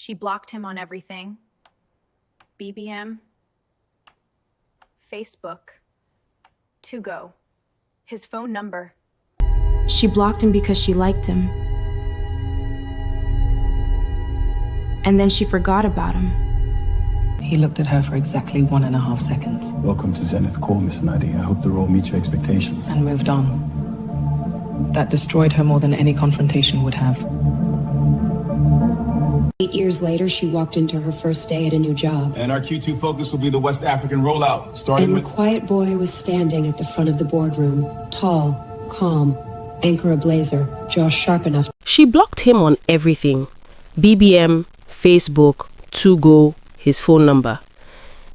She blocked him on everything. BBM, Facebook, To Go, his phone number. She blocked him because she liked him. And then she forgot about him. He looked at her for exactly 1.5 seconds. Welcome to Zenith Core, Miss Nadi. I hope the role meets your expectations. And moved on. That destroyed her more than any confrontation would have. 8 years later, she walked into her first day at a new job. And our Q2 focus will be the West African rollout, starting And with... the quiet boy was standing at the front of the boardroom, tall, calm, anchor ablazer, jaw sharp enough. She blocked him on everything. BBM, Facebook, To Go, his phone number.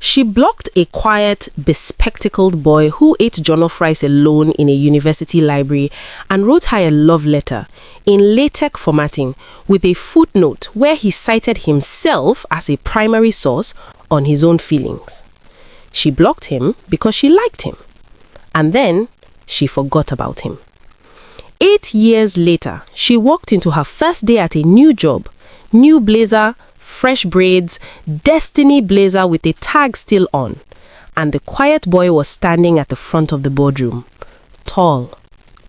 She blocked a quiet, bespectacled boy who ate jollof rice alone in a university library and wrote her a love letter in LaTeX formatting with a footnote where he cited himself as a primary source on his own feelings. She blocked him because she liked him. And then she forgot about him. 8 years later, she walked into her first day at a new job, new blazer, fresh braids, destiny blazer with a tag still on. And the quiet boy was standing at the front of the boardroom. Tall,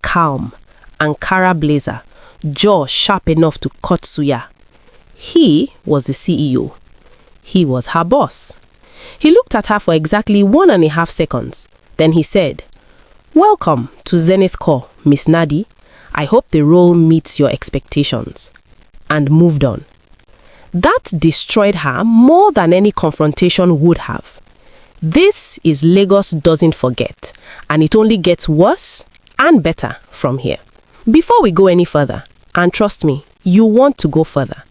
calm, Ankara blazer, jaw sharp enough to cut suya. He was the CEO. He was her boss. He looked at her for exactly 1.5 seconds. Then he said, "Welcome to Zenith Core, Miss Nadi. I hope the role meets your expectations." And moved on. That destroyed her more than any confrontation would have. This is Lagos doesn't forget, and it only gets worse and better from here. Before we go any further, and trust me, you want to go further,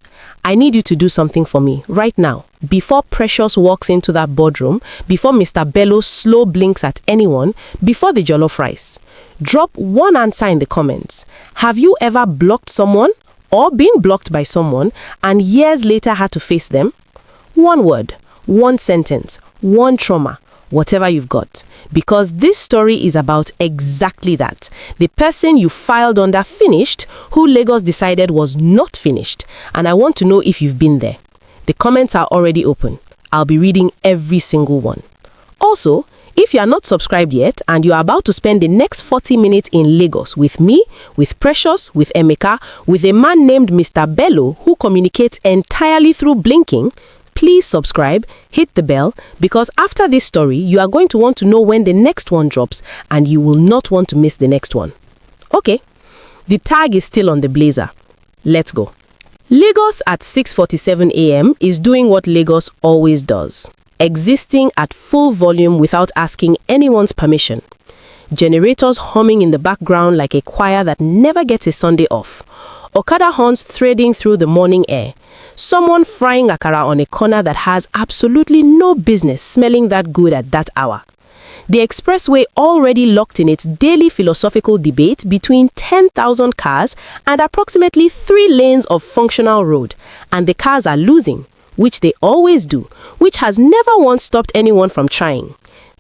I need you to do something for me right now. Before Precious walks into that boardroom, before Mr. Bello slow blinks at anyone, before the jollof rice, drop one answer in the comments. Have you ever blocked someone or been blocked by someone and years later had to face them? One word, one sentence, one trauma, whatever you've got. Because this story is about exactly that. The person you filed under finished, who Lagos decided was not finished. And I want to know if you've been there. The comments are already open. I'll be reading every single one. Also, if you are not subscribed yet and you are about to spend the next 40 minutes in Lagos with me, with Precious, with Emeka, with a man named Mr. Bello who communicates entirely through blinking, please subscribe, hit the bell, because after this story, you are going to want to know when the next one drops and you will not want to miss the next one. Okay, the tag is still on the blazer. Let's go. Lagos at 6:47 a.m. is doing what Lagos always does. Existing at full volume without asking anyone's permission. Generators humming in the background like a choir that never gets a Sunday off. Okada horns threading through the morning air. Someone frying akara on a corner that has absolutely no business smelling that good at that hour. The expressway already locked in its daily philosophical debate between 10,000 cars and approximately 3 lanes of functional road. And the cars are losing, which they always do, which has never once stopped anyone from trying.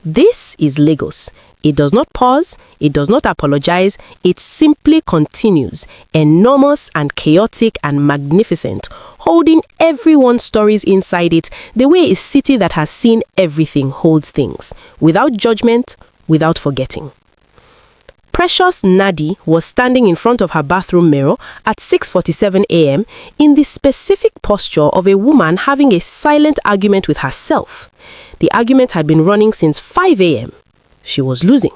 This is Lagos. It does not pause, it does not apologize, it simply continues, enormous and chaotic and magnificent, holding everyone's stories inside it the way a city that has seen everything holds things, without judgment, without forgetting. Precious Nadi was standing in front of her bathroom mirror at 6:47 a.m. in the specific posture of a woman having a silent argument with herself. The argument had been running since 5 a.m. She was losing.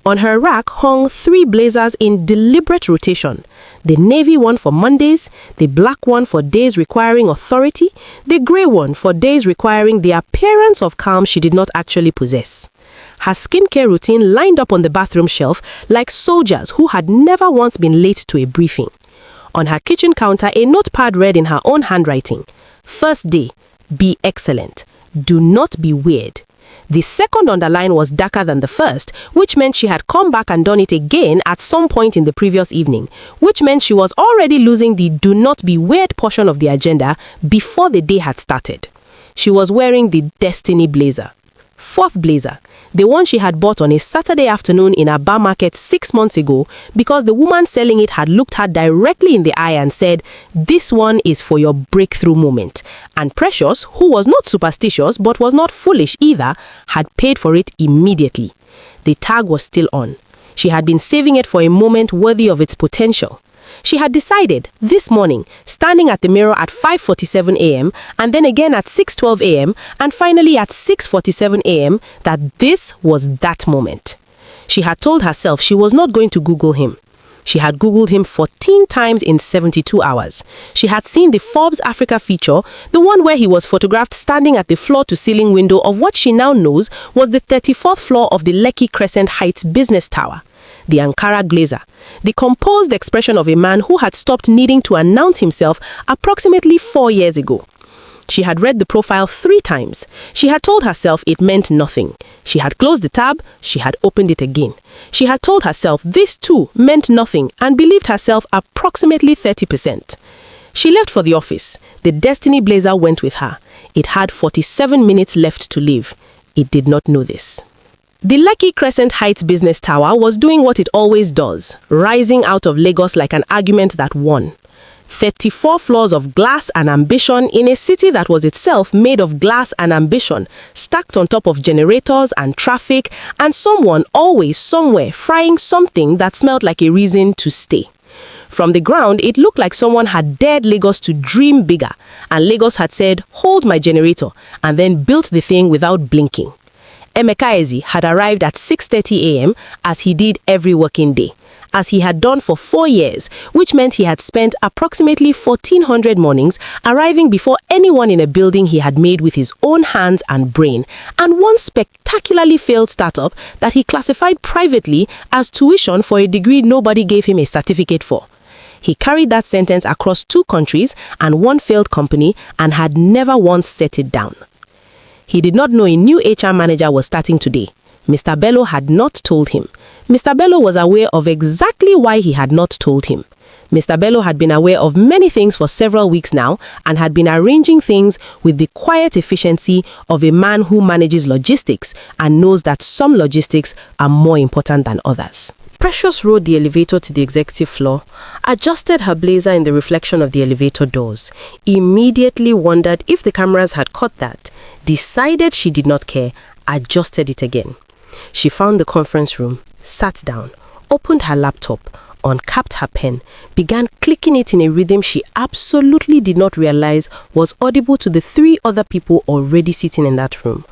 On her rack hung 3 blazers in deliberate rotation. The navy one for Mondays, the black one for days requiring authority, the grey one for days requiring the appearance of calm she did not actually possess. Her skincare routine lined up on the bathroom shelf like soldiers who had never once been late to a briefing. On her kitchen counter, a notepad read in her own handwriting, "First day, be excellent. Do not be weird." The second underline was darker than the first, which meant she had come back and done it again at some point in the previous evening, which meant she was already losing the do not be weird portion of the agenda before the day had started. She was wearing the destiny blazer. Fourth blazer, the one she had bought on a Saturday afternoon in a bar market 6 months ago because the woman selling it had looked her directly in the eye and said, "This one is for your breakthrough moment." And Precious, who was not superstitious but was not foolish either, had paid for it immediately. The tag was still on. She had been saving it for a moment worthy of its potential. She had decided this morning, standing at the mirror at 5:47 a.m. and then again at 6:12 a.m. and finally at 6:47 a.m. that this was that moment. She had told herself she was not going to Google him. She had Googled him 14 times in 72 hours. She had seen the Forbes Africa feature, the one where he was photographed standing at the floor-to-ceiling window of what she now knows was the 34th floor of the Lekki Crescent Heights business tower. The Ankara glazer, the composed expression of a man who had stopped needing to announce himself approximately 4 years ago. She had read the profile 3 times. She had told herself it meant nothing. She had closed the tab, she had opened it again. She had told herself this too meant nothing and believed herself approximately 30%. She left for the office. The Destiny blazer went with her. It had 47 minutes left to leave. It did not know this. The Lekki Crescent Heights business tower was doing what it always does, rising out of Lagos like an argument that won. 34 floors of glass and ambition in a city that was itself made of glass and ambition, stacked on top of generators and traffic, and someone always somewhere frying something that smelled like a reason to stay. From the ground, it looked like someone had dared Lagos to dream bigger, and Lagos had said, "Hold my generator," and then built the thing without blinking. Emeka Eze had arrived at 6:30 a.m. as he did every working day, as he had done for 4 years, which meant he had spent approximately 1,400 mornings arriving before anyone in a building he had made with his own hands and brain, and one spectacularly failed startup that he classified privately as tuition for a degree nobody gave him a certificate for. He carried that sentence across 2 countries and 1 failed company and had never once set it down. He did not know a new HR manager was starting today. Mr. Bello had not told him. Mr. Bello was aware of exactly why he had not told him. Mr. Bello had been aware of many things for several weeks now and had been arranging things with the quiet efficiency of a man who manages logistics and knows that some logistics are more important than others. Precious rode the elevator to the executive floor, adjusted her blazer in the reflection of the elevator doors, immediately wondered if the cameras had caught that, decided she did not care, adjusted it again. She found the conference room, sat down, opened her laptop, uncapped her pen, began clicking it in a rhythm she absolutely did not realize was audible to the 3 other people already sitting in that room,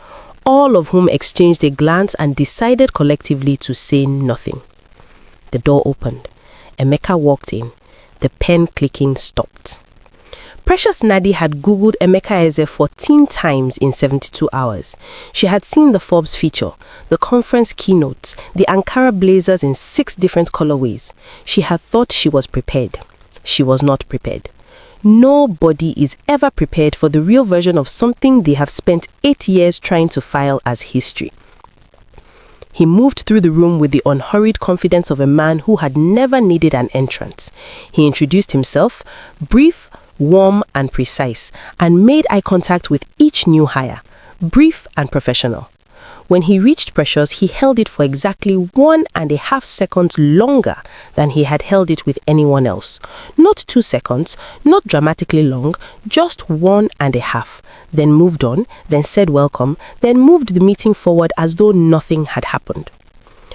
all of whom exchanged a glance and decided collectively to say nothing. The door opened. Emeka walked in. The pen clicking stopped. Precious Nadi had Googled Emeka Eze 14 times in 72 hours. She had seen the Forbes feature, the conference keynotes, the Ankara blazers in 6 different colorways. She had thought she was prepared. She was not prepared. Nobody is ever prepared for the real version of something they have spent 8 years trying to file as history. He moved through the room with the unhurried confidence of a man who had never needed an entrance. He introduced himself, brief, warm and precise, and made eye contact with each new hire, brief and professional. When he reached Precious, he held it for exactly 1.5 seconds longer than he had held it with anyone else. Not 2 seconds, not dramatically long, just 1.5. Then moved on, then said welcome, then moved the meeting forward as though nothing had happened.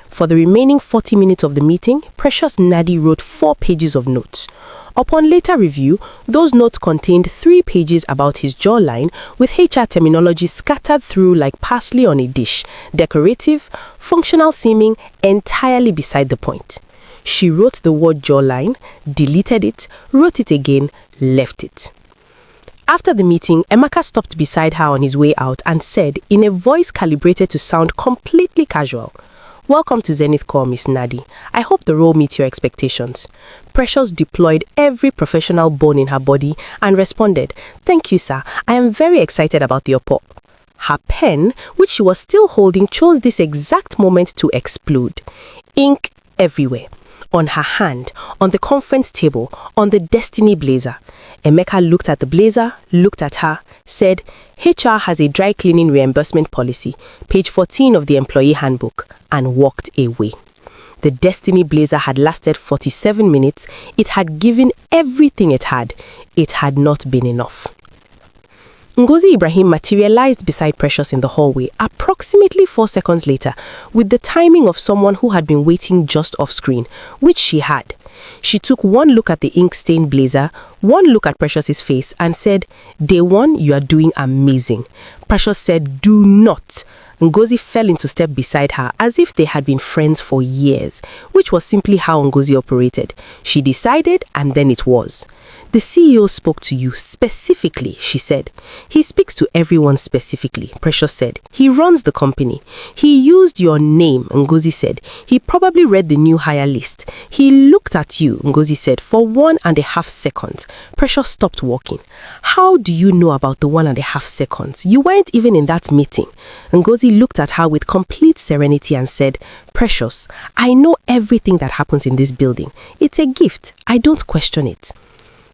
For the remaining 40 minutes of the meeting, Precious Nadi wrote 4 pages of notes. Upon later review, those notes contained 3 pages about his jawline with HR terminology scattered through like parsley on a dish, decorative, functional seeming, entirely beside the point. She wrote the word jawline, deleted it, wrote it again, left it. After the meeting, Emeka stopped beside her on his way out and said, in a voice calibrated to sound completely casual, "Welcome to Zenith Call, Miss Nadi. I hope the role meets your expectations." Precious deployed every professional bone in her body and responded, "Thank you, sir. I am very excited about the oppo." Her pen, which she was still holding, chose this exact moment to explode. Ink everywhere. on her hand, on the conference table, on the Destiny blazer. Emeka looked at the blazer, looked at her, said, HR has a dry cleaning reimbursement policy, page 14 of the employee handbook, and walked away. The Destiny blazer had lasted 47 minutes. It had given everything it had. It had not been enough. Ngozi Ibrahim materialized beside Precious in the hallway approximately 4 seconds later with the timing of someone who had been waiting just off screen, which she had. She took one look at the ink-stained blazer, one look at Precious's face and said, "Day one, you are doing amazing." Precious said, "Do not." Ngozi fell into step beside her as if they had been friends for years, which was simply how Ngozi operated. She decided and then it was. "The CEO spoke to you specifically," she said. "He speaks to everyone specifically," Precious said. "He runs the company. He used your name," Ngozi said. "He probably read the new hire list. He looked at you," Ngozi said, "for 1.5 seconds. Precious stopped walking. "How do you know about the 1.5 seconds? You weren't even in that meeting." Ngozi looked at her with complete serenity and said, "Precious, I know everything that happens in this building. It's a gift. I don't question it."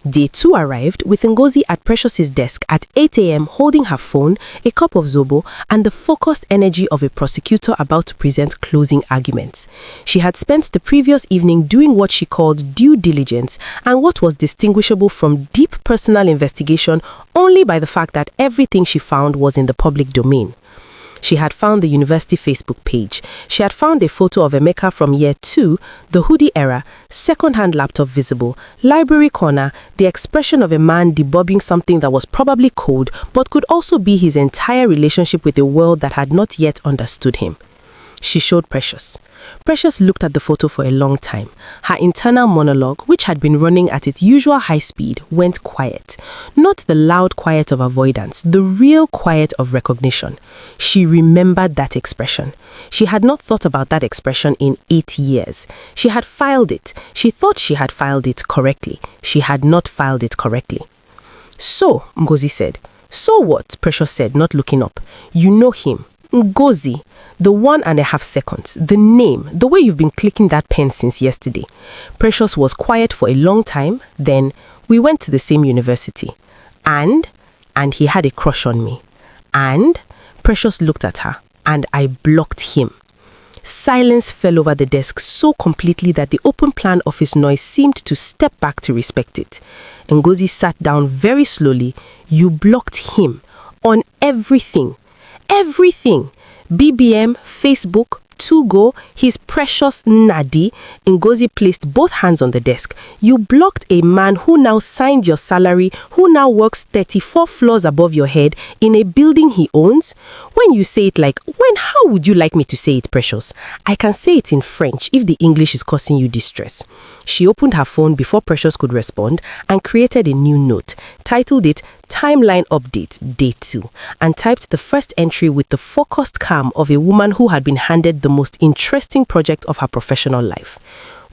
Day 2 arrived with Ngozi at Precious's desk at 8 a.m. holding her phone, a cup of zobo, and the focused energy of a prosecutor about to present closing arguments. She had spent the previous evening doing what she called due diligence and what was distinguishable from deep personal investigation only by the fact that everything she found was in the public domain. She had found the university Facebook page. She had found a photo of Emeka from year 2, the hoodie era, second-hand laptop visible, library corner, the expression of a man debubbing something that was probably code but could also be his entire relationship with a world that had not yet understood him. She showed Precious. Precious looked at the photo for a long time. Her internal monologue, which had been running at its usual high speed, went quiet. Not the loud quiet of avoidance, the real quiet of recognition. She remembered that expression. She had not thought about that expression in 8 years. She had filed it. She thought she had filed it correctly. She had not filed it correctly. "So," Ngozi said. "So what?" Precious said, not looking up. "You know him. Ngozi. The 1.5 seconds, the name, the way you've been clicking that pen since yesterday." Precious was quiet for a long time. Then, "We went to the same university. And he had a crush on me. And," Precious looked at her, "and I blocked him." Silence fell over the desk so completely that the open plan office noise seemed to step back to respect it. Ngozi sat down very slowly. "You blocked him on everything. Everything. BBM, Facebook, 2Go, his precious Nadi." Ngozi placed both hands on the desk. "You blocked a man who now signed your salary, who now works 34 floors above your head in a building he owns. When you say it how would you like me to say it, Precious? I can say it in French if the English is causing you distress." She opened her phone before Precious could respond and created a new note, titled it Timeline Update, Day 2, and typed the first entry with the focused calm of a woman who had been handed the most interesting project of her professional life.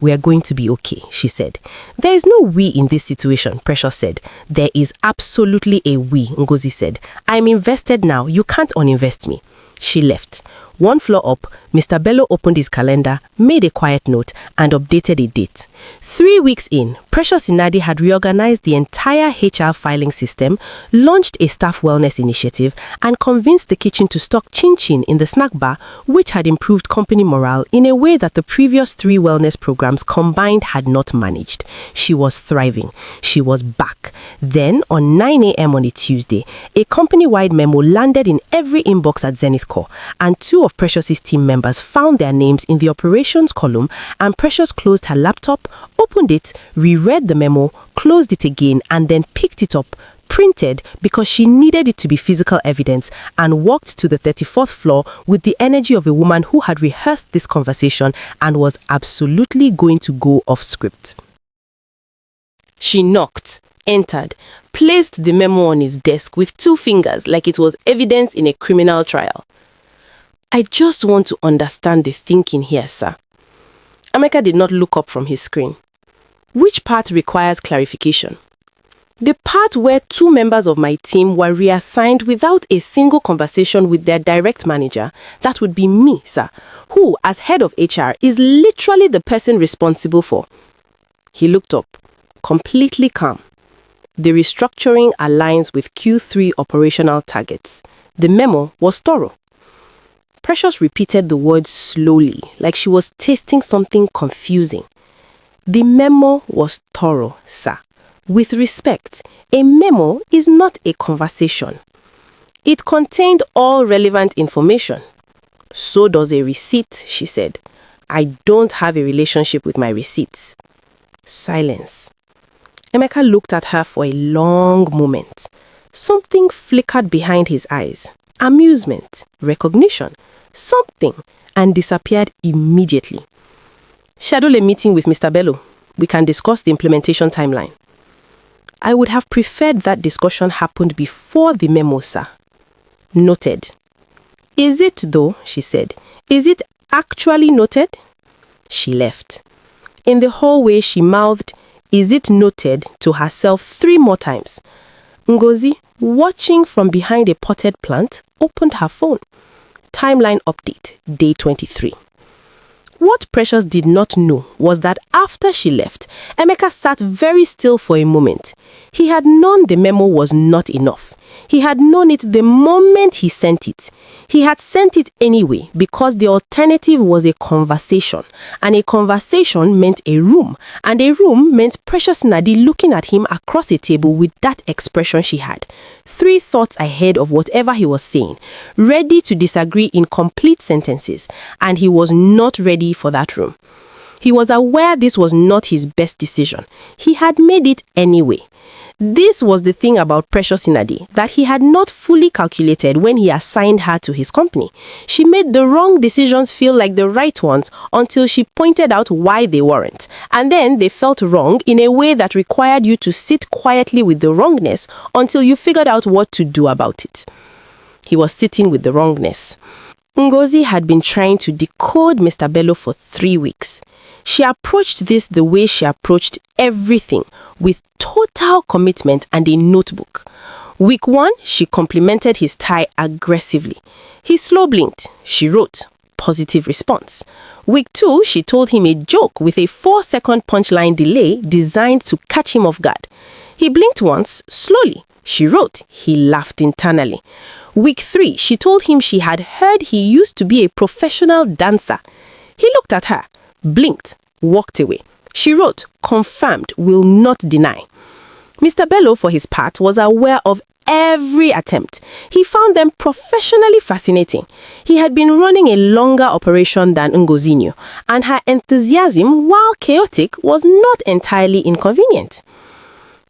"We are going to be okay," she said. "There is no we in this situation," Precious said. "There is absolutely a we," Ngozi said. "I'm invested now. You can't uninvest me." She left. 1 floor up, Mr. Bello opened his calendar, made a quiet note, and updated a date. 3 weeks in, Precious Inadi had reorganized the entire HR filing system, launched a staff wellness initiative, and convinced the kitchen to stock chin-chin in the snack bar, which had improved company morale in a way that the previous 3 wellness programs combined had not managed. She was thriving. She was back. Then, on 9 a.m. on a Tuesday, a company-wide memo landed in every inbox at Zenith Corp, and 2 of Precious's team members found their names in the operations column, and Precious closed her laptop, opened it, reread the memo, closed it again, and then picked it up, printed because she needed it to be physical evidence, and walked to the 34th floor with the energy of a woman who had rehearsed this conversation and was absolutely going to go off script. She knocked, entered, placed the memo on his desk with 2 fingers like it was evidence in a criminal trial. "I just want to understand the thinking here, sir." Emeka did not look up from his screen. "Which part requires clarification?" The part where 2 members of my team were reassigned without a single conversation with their direct manager, that would be me, sir, who, as head of HR, is literally the person responsible for. He looked up, completely calm. The restructuring aligns with Q3 operational targets. The memo was thorough. Precious repeated the words slowly, like she was tasting something confusing. The memo was thorough, sir. With respect, a memo is not a conversation. It contained all relevant information. So does a receipt, she said. I don't have a relationship with my receipts. Silence. Emeka looked at her for a long moment. Something flickered behind his eyes. Amusement, recognition, something, and disappeared immediately. Schedule a meeting with Mr. Bello. We can discuss the implementation timeline. I would have preferred that discussion happened before the memo, sir. Noted. Is it though, she said. Is it actually noted? She left. In the hallway, she mouthed, "Is it noted?" to herself 3 more times. Ngozi, watching from behind a potted plant, opened her phone. Timeline update, day 23. What Precious did not know was that after she left, Emeka sat very still for a moment. He had known the memo was not enough. He had known it the moment he sent it. He had sent it anyway because the alternative was a conversation, and a conversation meant a room, and a room meant Precious Nadi looking at him across a table with that expression she had, 3 thoughts ahead of whatever he was saying, ready to disagree in complete sentences, and he was not ready for that room. He was aware this was not his best decision. He had made it anyway. This was the thing about Precious Nadi that he had not fully calculated when he assigned her to his company. She made the wrong decisions feel like the right ones until she pointed out why they weren't. And then they felt wrong in a way that required you to sit quietly with the wrongness until you figured out what to do about it. He was sitting with the wrongness. Ngozi had been trying to decode Mr. Bello for 3 weeks. She approached this the way she approached everything, with total commitment and a notebook. Week 1, she complimented his tie aggressively. He slow blinked. She wrote, positive response. Week 2, she told him a joke with a 4-second punchline delay designed to catch him off guard. He blinked once, slowly. She wrote, he laughed internally. Week 3, she told him she had heard he used to be a professional dancer. He looked at her, blinked, walked away. She wrote, confirmed, will not deny. Mr. Bello, for his part, was aware of every attempt. He found them professionally fascinating. He had been running a longer operation than Ngozi knew, and her enthusiasm, while chaotic, was not entirely inconvenient.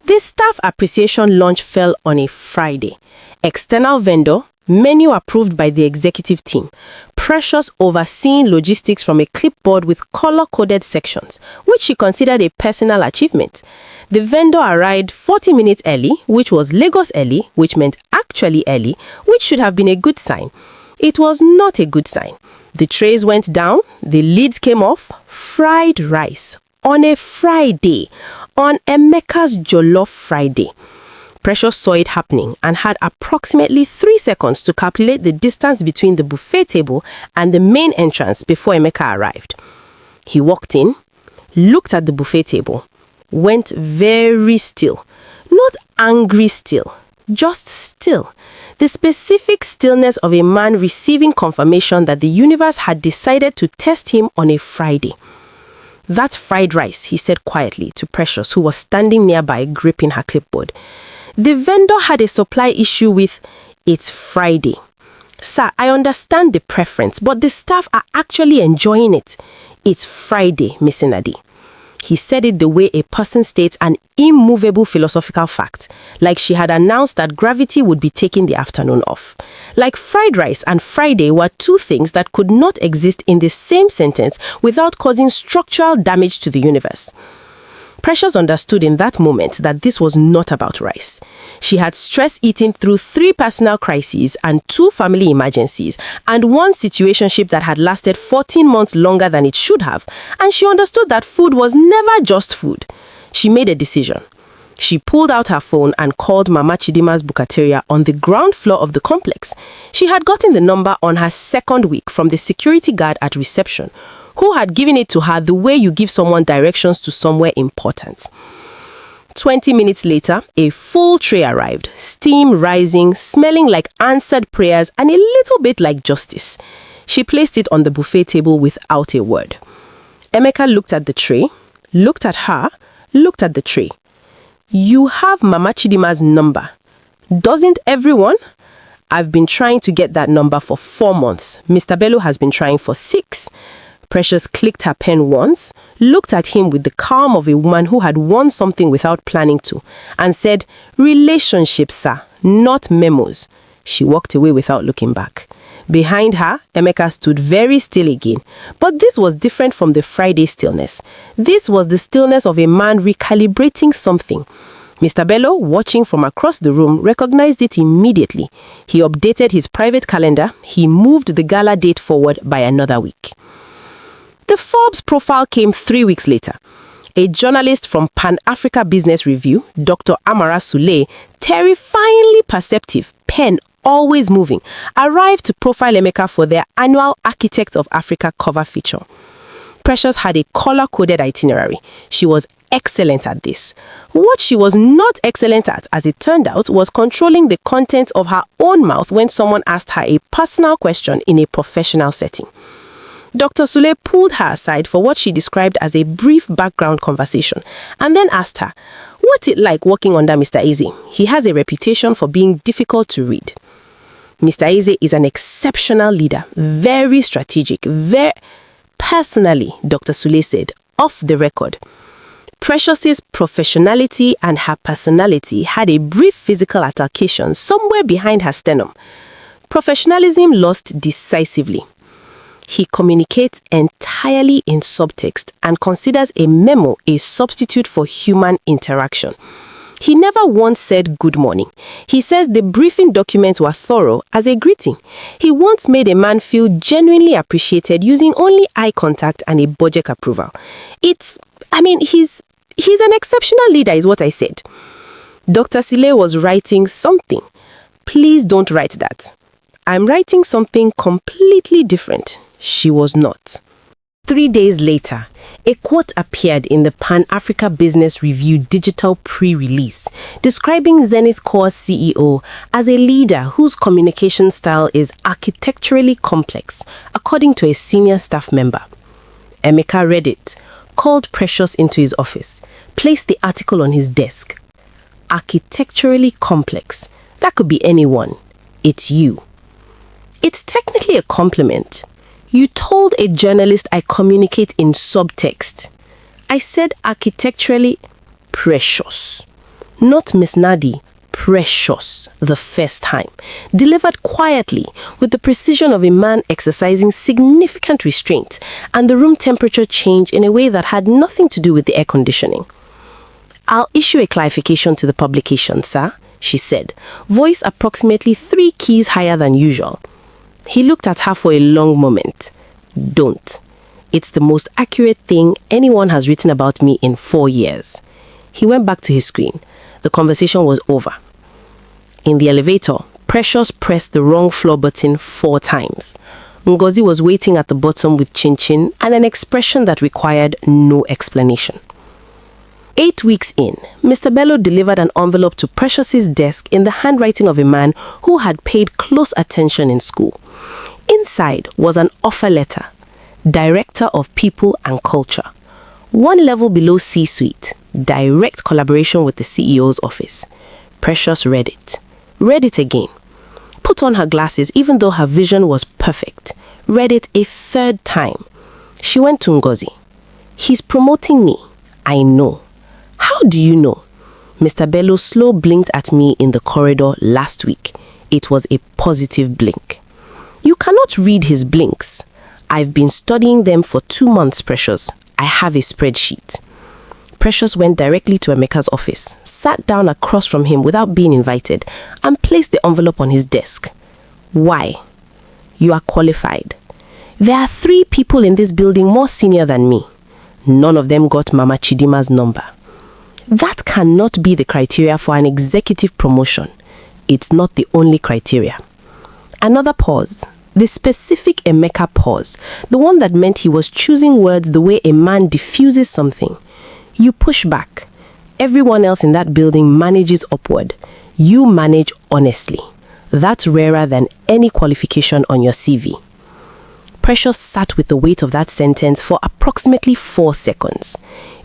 The staff appreciation lunch fell on a Friday. External vendor, menu approved by the executive team. Precious overseeing logistics from a clipboard with color-coded sections, which she considered a personal achievement. The vendor arrived 40 minutes early, which was Lagos early, which meant actually early, which should have been a good sign. It was not a good sign. The trays went down, the lids came off, fried rice. On a Friday, on Emeka's Jollof Friday. Precious saw it happening and had approximately 3 seconds to calculate the distance between the buffet table and the main entrance before Emeka arrived. He walked in, looked at the buffet table, went very still. Not angry still, just still. The specific stillness of a man receiving confirmation that the universe had decided to test him on a Friday. That's fried rice, he said quietly to Precious, who was standing nearby gripping her clipboard. The vendor had a supply issue with, it's Friday. Sir, I understand the preference, but the staff are actually enjoying it. It's Friday, Miss Nadi. He said it the way a person states an immovable philosophical fact, like she had announced that gravity would be taking the afternoon off. Like fried rice and Friday were 2 things that could not exist in the same sentence without causing structural damage to the universe. Precious understood in that moment that this was not about rice. She had stress eating through 3 personal crises and 2 family emergencies and 1 situationship that had lasted 14 months longer than it should have, and she understood that food was never just food. She made a decision. She pulled out her phone and called Mama Chidinma's bukateria on the ground floor of the complex. She had gotten the number on her second week from the security guard at reception, who had given it to her the way you give someone directions to somewhere important. 20 minutes later, a full tray arrived, steam rising, smelling like answered prayers and a little bit like justice. She placed it on the buffet table without a word. Emeka looked at the tray, looked at her, looked at the tray. You have Mama Chidinma's number. Doesn't everyone? I've been trying to get that number for 4 months. Mr. Bello has been trying for 6. Precious clicked her pen once, looked at him with the calm of a woman who had won something without planning to, and said, "Relationships, sir, not memos." She walked away without looking back. Behind her, Emeka stood very still again. But this was different from the Friday stillness. This was the stillness of a man recalibrating something. Mr. Bello, watching from across the room, recognized it immediately. He updated his private calendar. He moved the gala date forward by another week. The Forbes profile came 3 weeks later. A journalist from Pan-Africa Business Review, Dr. Amara Sule, terrifyingly perceptive, pen always moving, arrived to profile Emeka for their annual Architect of Africa cover feature. Precious had a color-coded itinerary. She was excellent at this. What she was not excellent at, as it turned out, was controlling the content of her own mouth when someone asked her a personal question in a professional setting. Dr. Sule pulled her aside for what she described as a brief background conversation and then asked her, "What's it like working under Mr. Eze? He has a reputation for being difficult to read." Mr. Eze is an exceptional leader, very strategic, very... Personally, Dr. Sule said, off the record, Precious's professionality and her personality had a brief physical altercation somewhere behind her sternum. Professionalism lost decisively. He communicates entirely in subtext and considers a memo a substitute for human interaction. He never once said good morning. He says the briefing documents were thorough as a greeting. He once made a man feel genuinely appreciated using only eye contact and a budget approval. He's an exceptional leader is what I said. Dr. Sule was writing something. Please don't write that. I'm writing something completely different. She was not. 3 days later, a quote appeared in the Pan-Africa Business Review digital pre-release, describing Zenith Core's CEO as a leader whose communication style is architecturally complex, according to a senior staff member. Emeka read it, called Precious into his office, placed the article on his desk. Architecturally complex. That could be anyone. It's you. It's technically a compliment. You told a journalist I communicate in subtext. I said architecturally precious. Not Miss Nadi, precious, the first time. Delivered quietly, with the precision of a man exercising significant restraint, and the room temperature changed in a way that had nothing to do with the air conditioning. I'll issue a clarification to the publication, sir, she said, voice approximately 3 keys higher than usual. He looked at her for a long moment. Don't. It's the most accurate thing anyone has written about me in 4 years. He went back to his screen. The conversation was over. In the elevator, Precious pressed the wrong floor button 4 times. Ngozi was waiting at the bottom with chin-chin and an expression that required no explanation. 8 weeks in, Mr. Bello delivered an envelope to Precious's desk in the handwriting of a man who had paid close attention in school. Inside was an offer letter, Director of People and Culture. 1 level below C-suite, direct collaboration with the CEO's office. Precious read it again. Put on her glasses even though her vision was perfect. Read it a 3rd time. She went to Ngozi. He's promoting me. I know. How do you know? Mr. Bello slow blinked at me in the corridor last week. It was a positive blink. You cannot read his blinks. I've been studying them for 2 months, Precious. I have a spreadsheet. Precious went directly to Emeka's office, sat down across from him without being invited, and placed the envelope on his desk. Why? You are qualified. There are 3 people in this building more senior than me. None of them got Mama Chidinma's number. That cannot be the criteria for an executive promotion. It's not the only criteria. Another pause. The specific Emeka pause. The one that meant he was choosing words the way a man diffuses something. You push back. Everyone else in that building manages upward. You manage honestly. That's rarer than any qualification on your CV. Precious sat with the weight of that sentence for approximately 4 seconds.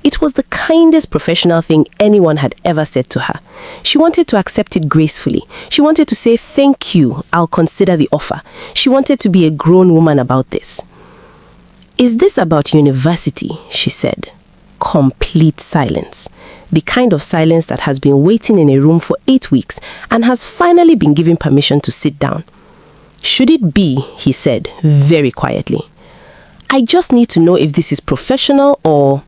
It was the kindest professional thing anyone had ever said to her. She wanted to accept it gracefully. She wanted to say, "Thank you, I'll consider the offer." She wanted to be a grown woman about this. "Is this about university?" she said. Complete silence. The kind of silence that has been waiting in a room for 8 weeks and has finally been given permission to sit down. "Should it be?" he said, very quietly. "I just need to know if this is professional or..."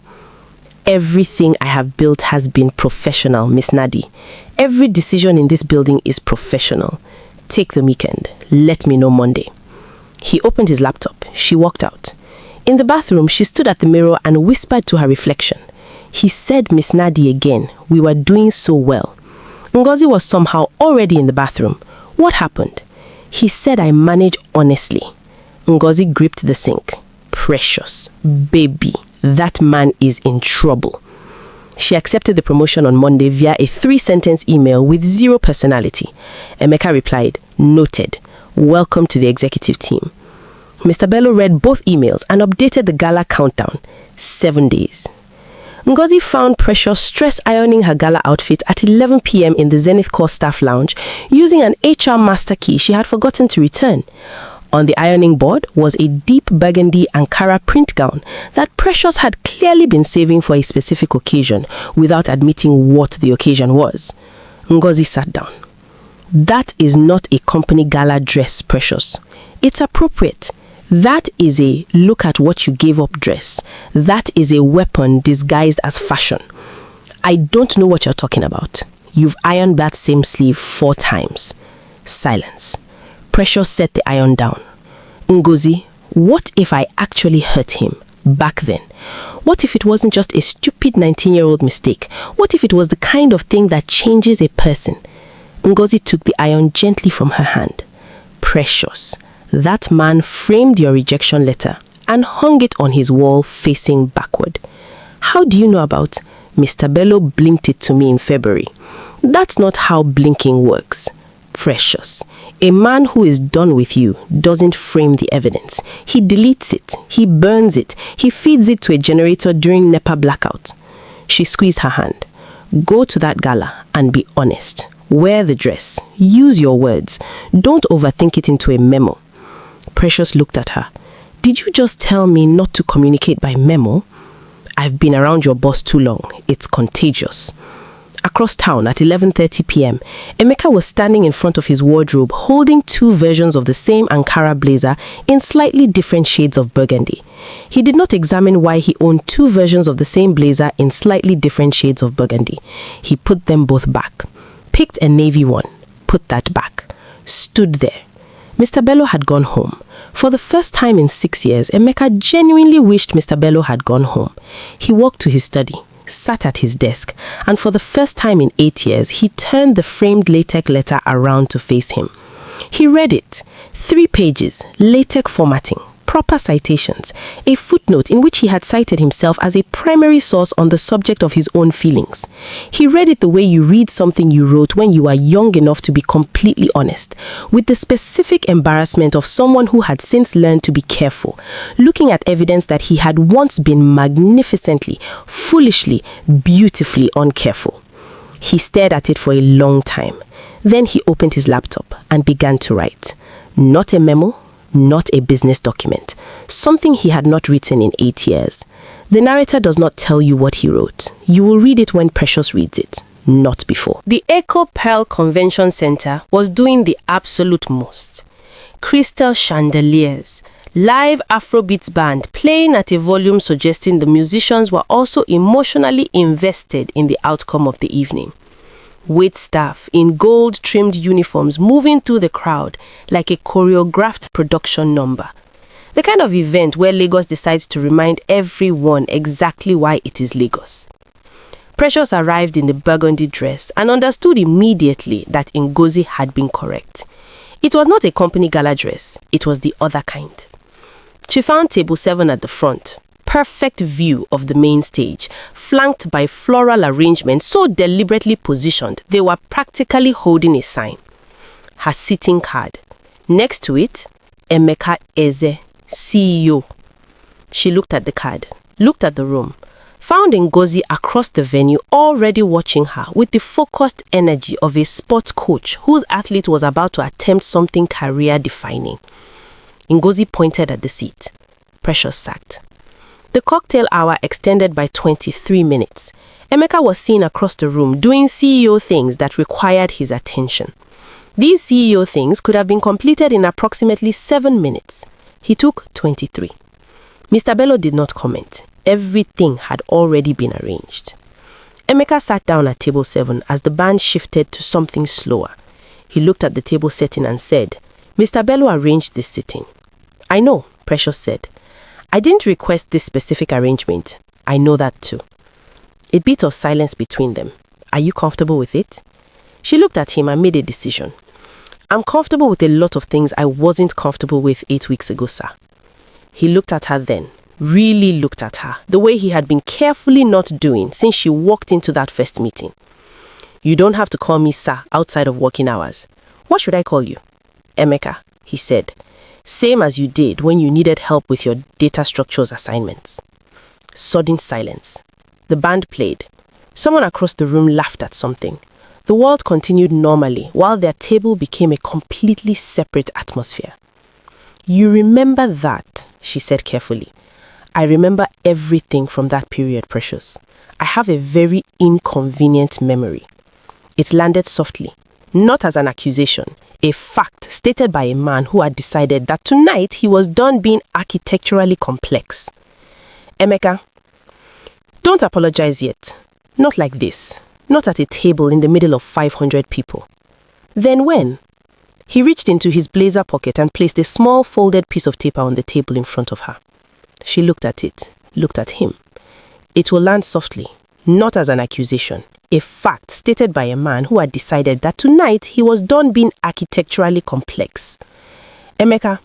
"Everything I have built has been professional, Miss Nadi. Every decision in this building is professional. Take the weekend. Let me know Monday." He opened his laptop. She walked out. In the bathroom, she stood at the mirror and whispered to her reflection. He said, "Miss Nadi again. We were doing so well." Ngozi was somehow already in the bathroom. What happened? He said, "I manage honestly." Ngozi gripped the sink. Precious. Baby. That man is in trouble. She accepted the promotion on Monday via a 3-sentence email with 0 personality. Emeka replied, "Noted. Welcome to the executive team." Mr. Bello read both emails and updated the gala countdown. 7 days. Ngozi found Precious stress ironing her gala outfit at 11 p.m. in the Zenith Core staff lounge using an HR master key she had forgotten to return. On the ironing board was a deep burgundy Ankara print gown that Precious had clearly been saving for a specific occasion without admitting what the occasion was. Ngozi sat down. "That is not a company gala dress, Precious. It's appropriate. That is a look at what you gave up dress. That is a weapon disguised as fashion. I don't know what you're talking about. You've ironed that same sleeve 4 times. Silence. Precious set the iron down. "Ngozi, what if I actually hurt him back then? What if it wasn't just a stupid 19-year-old mistake? What if it was the kind of thing that changes a person?" Ngozi took the iron gently from her hand. "Precious, that man framed your rejection letter and hung it on his wall facing backward. How do you know about Mr. Bello blinked it to me in February? That's not how blinking works. Precious, a man who is done with you doesn't frame the evidence. He deletes it, he burns it, he feeds it to a generator during NEPA blackout." She squeezed her hand. "Go to that gala and be honest. Wear the dress. Use your words. Don't overthink it into a memo." Precious looked at her. "Did you just tell me not to communicate by memo? I've been around your boss too long. It's contagious." Across town at 11:30 p.m., Emeka was standing in front of his wardrobe holding 2 versions of the same Ankara blazer in slightly different shades of burgundy. He did not examine why he owned 2 versions of the same blazer in slightly different shades of burgundy. He put them both back. Picked a navy one. Put that back. Stood there. Mr. Bello had gone home. For the first time in 6 years, Emeka genuinely wished Mr. Bello had gone home. He walked to his study, sat at his desk, and for the first time in 8 years, he turned the framed LaTeX letter around to face him. He read it. 3 pages, LaTeX formatting, proper citations, a footnote in which he had cited himself as a primary source on the subject of his own feelings. He read it the way you read something you wrote when you are young enough to be completely honest, with the specific embarrassment of someone who had since learned to be careful, looking at evidence that he had once been magnificently, foolishly, beautifully uncareful. He stared at it for a long time. Then he opened his laptop and began to write. Not a memo, not a business document, something he had not written in 8 years. The narrator does not tell you what he wrote. You will read it when Precious reads it, not before. The Echo Pearl Convention Center was doing the absolute most. Crystal chandeliers, live Afrobeats band playing at a volume suggesting the musicians were also emotionally invested in the outcome of the evening. Wait staff in gold-trimmed uniforms moving through the crowd like a choreographed production number. The kind of event where Lagos decides to remind everyone exactly why it is Lagos. Precious arrived in the burgundy dress and understood immediately that Ngozi had been correct. It was not a company gala dress, it was the other kind. She found table 7 at the front, perfect view of the main stage, flanked by floral arrangements so deliberately positioned they were practically holding a sign. Her sitting card. Next to it, Emeka Eze, CEO. She looked at the card, looked at the room, found Ngozi across the venue already watching her with the focused energy of a sports coach whose athlete was about to attempt something career-defining. Ngozi pointed at the seat. Precious sat. The cocktail hour extended by 23 minutes. Emeka was seen across the room doing CEO things that required his attention. These CEO things could have been completed in approximately 7 minutes. He took 23. Mr. Bello did not comment. Everything had already been arranged. Emeka sat down at table 7 as the band shifted to something slower. He looked at the table setting and said, "Mr. Bello arranged this sitting." "I know," Precious said. "I didn't request this specific arrangement. I know that too." A bit of silence between them. "Are you comfortable with it?" She looked at him and made a decision. "I'm comfortable with a lot of things I wasn't comfortable with 8 weeks ago, sir." He looked at her then, really looked at her, the way he had been carefully not doing since she walked into that first meeting. "You don't have to call me sir outside of working hours. What should I call you?" "Emeka," he said. "Same as you did when you needed help with your data structures assignments." Sudden silence. The band played. Someone across the room laughed at something. The world continued normally while their table became a completely separate atmosphere. "You remember that," she said carefully. "I remember everything from that period, Precious. I have a very inconvenient memory." It landed softly, not as an accusation, a fact stated by a man who had decided that tonight he was done being architecturally complex. "Emeka, don't apologize yet. Not like this. Not at a table in the middle of 500 people." "Then when?" He reached into his blazer pocket and placed a small folded piece of paper on the table in front of her. She looked at it, looked at him. It will land softly, not as an accusation, a fact stated by a man who had decided that tonight he was done being architecturally complex. "Emeka,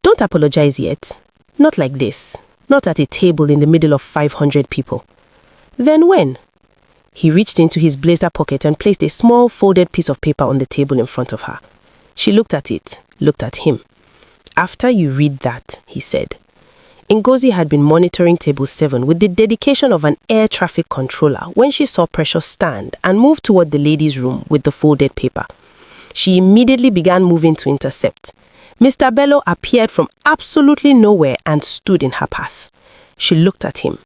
don't apologize yet. Not like this. Not at a table in the middle of 500 people." "Then when?" He reached into his blazer pocket and placed a small folded piece of paper on the table in front of her. She looked at it, looked at him. "After you read that," he said. Ngozi had been monitoring table 7 with the dedication of an air traffic controller when she saw Precious stand and move toward the ladies' room with the folded paper. She immediately began moving to intercept. Mr. Bello appeared from absolutely nowhere and stood in her path. She looked at him.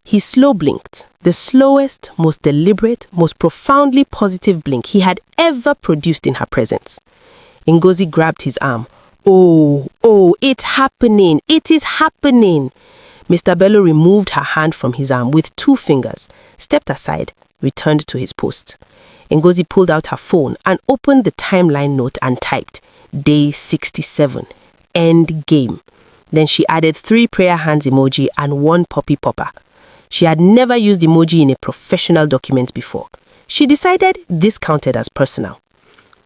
He slow blinked, the slowest, most deliberate, most profoundly positive blink he had ever produced in her presence. Ngozi grabbed his arm. Oh, it's happening. It is happening." Mr. Bello removed her hand from his arm with 2 fingers, stepped aside, returned to his post. Ngozi pulled out her phone and opened the timeline note and typed, "Day 67, end game." Then she added 3 prayer hands emoji and 1 puppy popper. She had never used emoji in a professional document before. She decided this counted as personal.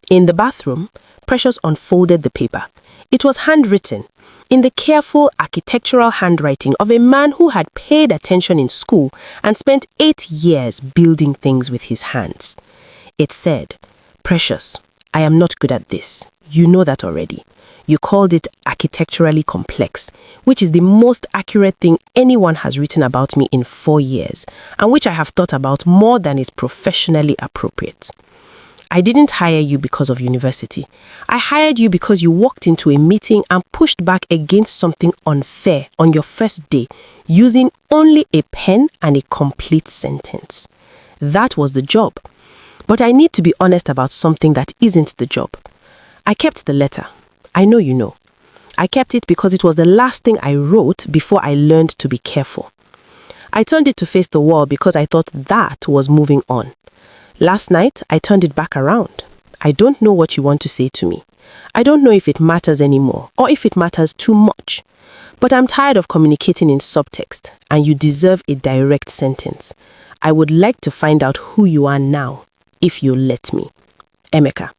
In the bathroom, Precious unfolded the paper. It was handwritten, in the careful architectural handwriting of a man who had paid attention in school and spent 8 years building things with his hands. It said, "Precious, I am not good at this. You know that already. You called it architecturally complex, which is the most accurate thing anyone has written about me in 4 years, and which I have thought about more than is professionally appropriate. I didn't hire you because of university. I hired you because you walked into a meeting and pushed back against something unfair on your first day, using only a pen and a complete sentence. That was the job. But I need to be honest about something that isn't the job. I kept the letter. I know you know. I kept it because it was the last thing I wrote before I learned to be careful. I turned it to face the wall because I thought that was moving on. Last night, I turned it back around. I don't know what you want to say to me. I don't know if it matters anymore or if it matters too much. But I'm tired of communicating in subtext, and you deserve a direct sentence. I would like to find out who you are now, if you'll let me. Emeka.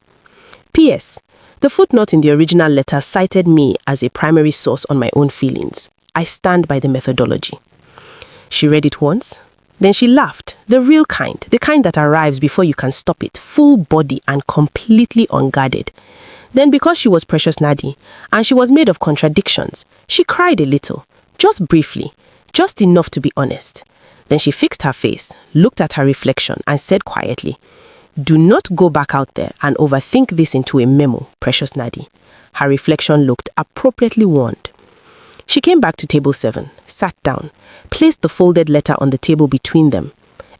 P.S. The footnote in the original letter cited me as a primary source on my own feelings. I stand by the methodology. She read it once. Then she laughed, the real kind, the kind that arrives before you can stop it, full body and completely unguarded. Then because she was Precious Nadi, and she was made of contradictions, she cried a little, just briefly, just enough to be honest. Then she fixed her face, looked at her reflection, and said quietly, "Do not go back out there and overthink this into a memo, Precious Nadi." Her reflection looked appropriately warned. She came back to table 7, sat down, placed the folded letter on the table between them.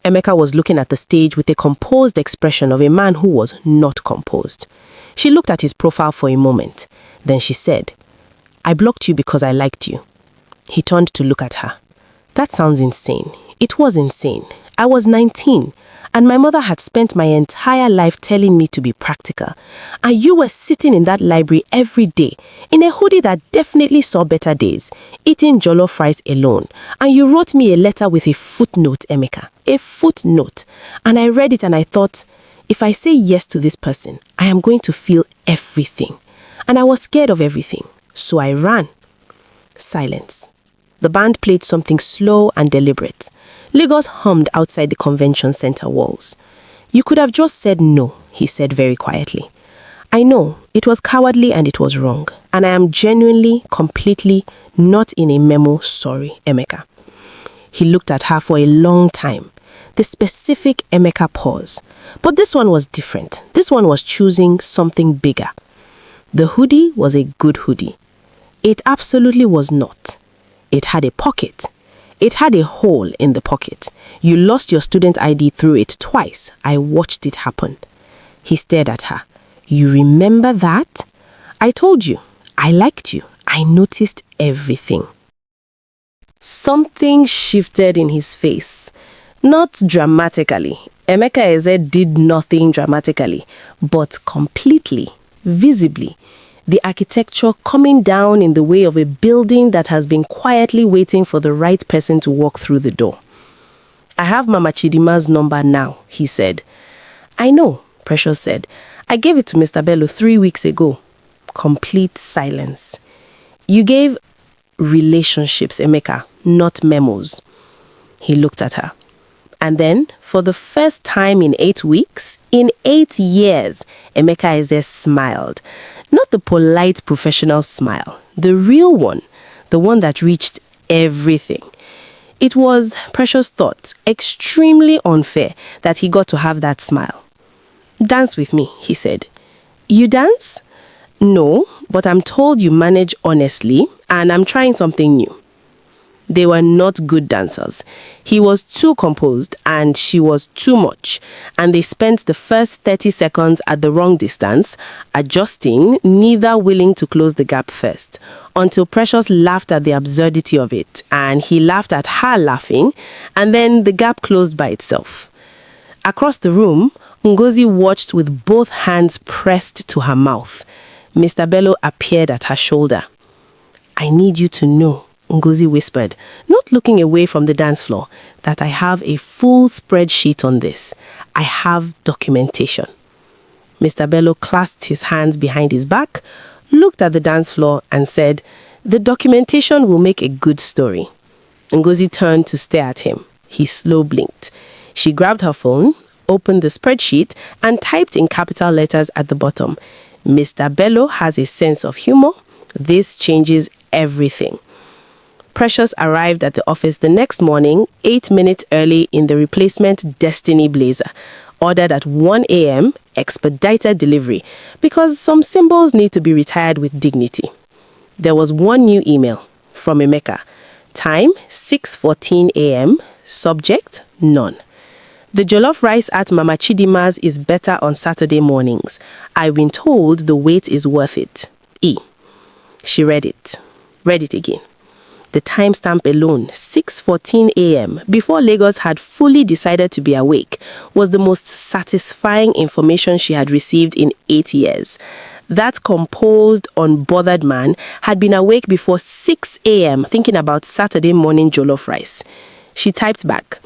Emeka was looking at the stage with a composed expression of a man who was not composed. She looked at his profile for a moment. Then she said, "I blocked you because I liked you." He turned to look at her. That sounds insane. It was insane. I was 19, and my mother had spent my entire life telling me to be practical. And you were sitting in that library every day, in a hoodie that definitely saw better days, eating jollof rice alone. And you wrote me a letter with a footnote, Emeka. A footnote. And I read it and I thought, if I say yes to this person, I am going to feel everything. And I was scared of everything. So I ran. Silence. The band played something slow and deliberate. Lagos hummed outside the convention center walls. "You could have just said no," he said very quietly. "I know, it was cowardly and it was wrong. And I am genuinely, completely not in a memo sorry, Emeka." He looked at her for a long time. The specific Emeka pause. But this one was different. This one was choosing something bigger. The hoodie was a good hoodie. It absolutely was not. It had a pocket. It had a hole in the pocket. You lost your student ID through it twice. I watched it happen. He stared at her. "You remember that? I told you. I liked you. I noticed everything." Something shifted in his face. Not dramatically. Emeka Eze did nothing dramatically, but completely, visibly. The architecture coming down in the way of a building that has been quietly waiting for the right person to walk through the door. "I have Mama Chidinma's number now," he said. "I know," Precious said. "I gave it to Mr. Bello 3 weeks ago." Complete silence. "You gave relationships, Emeka, not memos." He looked at her. And then, for the first time in 8 weeks, in 8 years, Emeka Eze smiled. Not the polite professional smile, the real one, the one that reached everything. It was, Precious thought, extremely unfair that he got to have that smile. "Dance with me," he said. "You dance?" "No, but I'm told you manage honestly, and I'm trying something new." They were not good dancers. He was too composed and she was too much. And they spent the first 30 seconds at the wrong distance, adjusting, neither willing to close the gap first, until Precious laughed at the absurdity of it, and he laughed at her laughing, and then the gap closed by itself. Across the room, Ngozi watched with both hands pressed to her mouth. Mr. Bello appeared at her shoulder. "I need you to know," Ngozi whispered, not looking away from the dance floor, "that I have a full spreadsheet on this. I have documentation." Mr. Bello clasped his hands behind his back, looked at the dance floor and said, "The documentation will make a good story." Ngozi turned to stare at him. He slow blinked. She grabbed her phone, opened the spreadsheet and typed in capital letters at the bottom, "Mr. Bello has a sense of humor. This changes everything." Precious arrived at the office the next morning, 8 minutes early in the replacement Destiny Blazer, ordered at 1 a.m., expedited delivery, because some symbols need to be retired with dignity. There was one new email from Emeka. Time, 6:14 a.m., subject, none. "The jollof rice at Mama Chidinma's is better on Saturday mornings. I've been told the wait is worth it. E." She read it again. The timestamp alone, 6:14 a.m., before Lagos had fully decided to be awake, was the most satisfying information she had received in 8 years. That composed, unbothered man had been awake before 6 a.m. thinking about Saturday morning jollof rice. She typed back,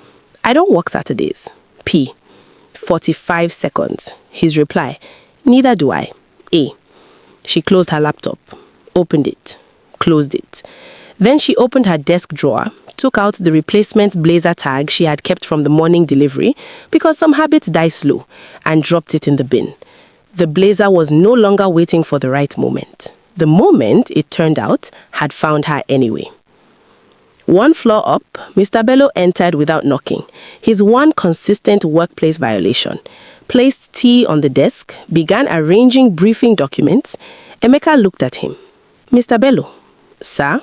"I don't work Saturdays." P. 45 seconds. His reply, "Neither do I." A. She closed her laptop, opened it, closed it. Then she opened her desk drawer, took out the replacement blazer tag she had kept from the morning delivery because some habits die slow, and dropped it in the bin. The blazer was no longer waiting for the right moment. The moment, it turned out, had found her anyway. One floor up, Mr. Bello entered without knocking, his one consistent workplace violation. Placed tea on the desk, began arranging briefing documents. Emeka looked at him. "Mr. Bello, sir,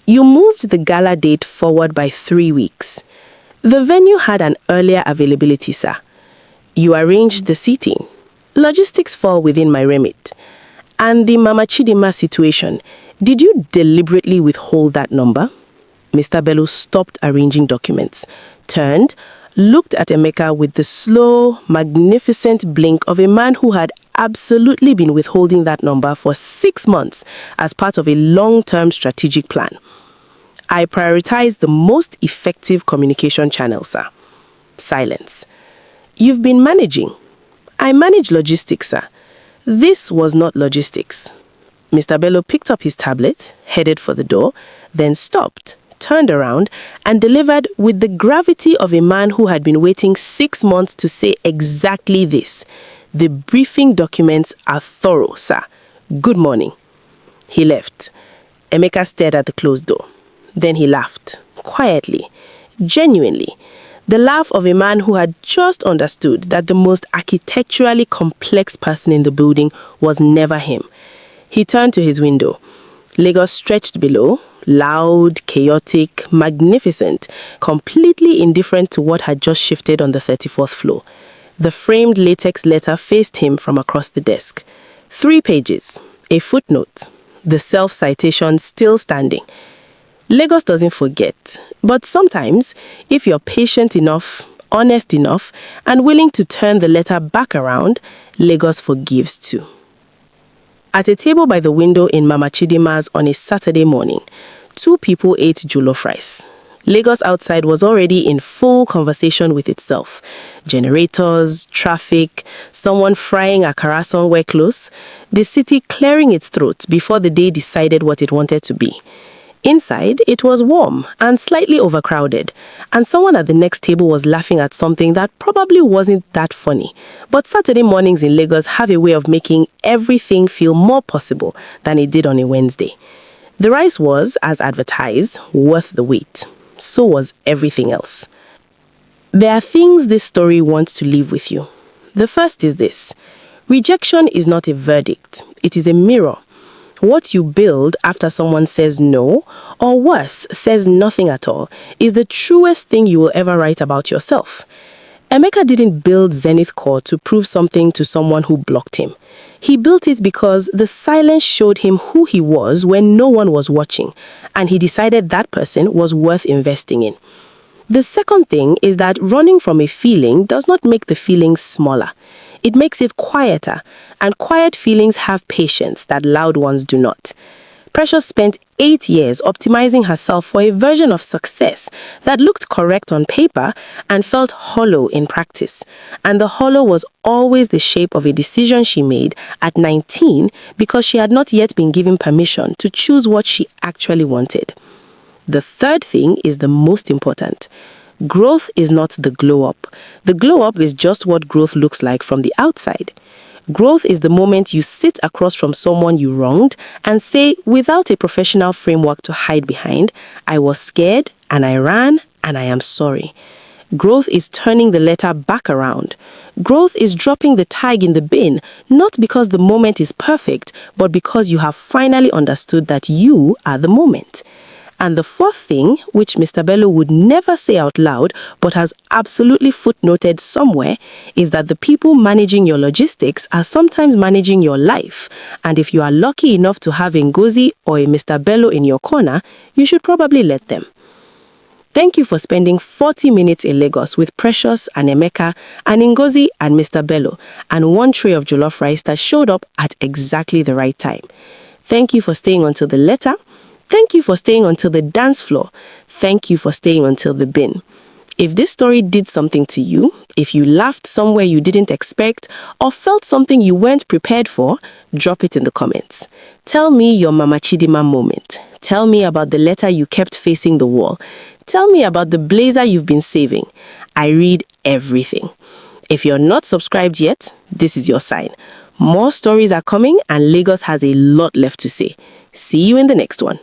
you moved the gala date forward by 3 weeks. The venue had an earlier availability, sir. You arranged the seating. Logistics fall within my remit. And the Mama Chidinma situation, did you deliberately withhold that number?" Mr. Bello stopped arranging documents, turned, looked at Emeka with the slow, magnificent blink of a man who had absolutely been withholding that number for 6 months as part of a long-term strategic plan. "I prioritize the most effective communication channel, sir." Silence. "You've been managing." "I manage logistics, sir." This was not logistics. Mr. Bello picked up his tablet, headed for the door, then stopped, turned around, and delivered with the gravity of a man who had been waiting 6 months to say exactly this. "The briefing documents are thorough, sir. Good morning." He left. Emeka stared at the closed door. Then he laughed, quietly, genuinely. The laugh of a man who had just understood that the most architecturally complex person in the building was never him. He turned to his window. Lagos stretched below, loud, chaotic, magnificent, completely indifferent to what had just shifted on the 34th floor. The framed latex letter faced him from across the desk. 3 pages, a footnote, the self-citation still standing. Lagos doesn't forget, but sometimes, if you're patient enough, honest enough, and willing to turn the letter back around, Lagos forgives too. At a table by the window in Mama Chidinma's on a Saturday morning, 2 people ate jollof rice. Lagos outside was already in full conversation with itself. Generators, traffic, someone frying akara somewhere close, the city clearing its throat before the day decided what it wanted to be. Inside, it was warm and slightly overcrowded, and someone at the next table was laughing at something that probably wasn't that funny. But Saturday mornings in Lagos have a way of making everything feel more possible than it did on a Wednesday. The rice was, as advertised, worth the wait. So was everything else. There are things this story wants to leave with you. The first is this: rejection is not a verdict, it is a mirror. What you build after someone says no, or worse, says nothing at all, is the truest thing you will ever write about yourself. Emeka didn't build Zenith Core to prove something to someone who blocked him. He built it because the silence showed him who he was when no one was watching, and he decided that person was worth investing in. The second thing is that running from a feeling does not make the feeling smaller. It makes it quieter, and quiet feelings have patience that loud ones do not. Precious spent 8 years optimizing herself for a version of success that looked correct on paper and felt hollow in practice. And the hollow was always the shape of a decision she made at 19 because she had not yet been given permission to choose what she actually wanted. The third thing is the most important. Growth is not the glow up. The glow up is just what growth looks like from the outside. Growth is the moment you sit across from someone you wronged and say, without a professional framework to hide behind, "I was scared and I ran and I am sorry." Growth is turning the letter back around. Growth is dropping the tag in the bin, not because the moment is perfect, but because you have finally understood that you are the moment. And the fourth thing, which Mr. Bello would never say out loud but has absolutely footnoted somewhere, is that the people managing your logistics are sometimes managing your life. And if you are lucky enough to have a Ngozi or a Mr. Bello in your corner, you should probably let them. Thank you for spending 40 minutes in Lagos with Precious and Emeka and Ngozi and Mr. Bello and one tray of jollof rice that showed up at exactly the right time. Thank you for staying until the letter. Thank you for staying until the dance floor. Thank you for staying until the bin. If this story did something to you, if you laughed somewhere you didn't expect, or felt something you weren't prepared for, drop it in the comments. Tell me your Mama Chidinma moment. Tell me about the letter you kept facing the wall. Tell me about the blazer you've been saving. I read everything. If you're not subscribed yet, this is your sign. More stories are coming and Lagos has a lot left to say. See you in the next one.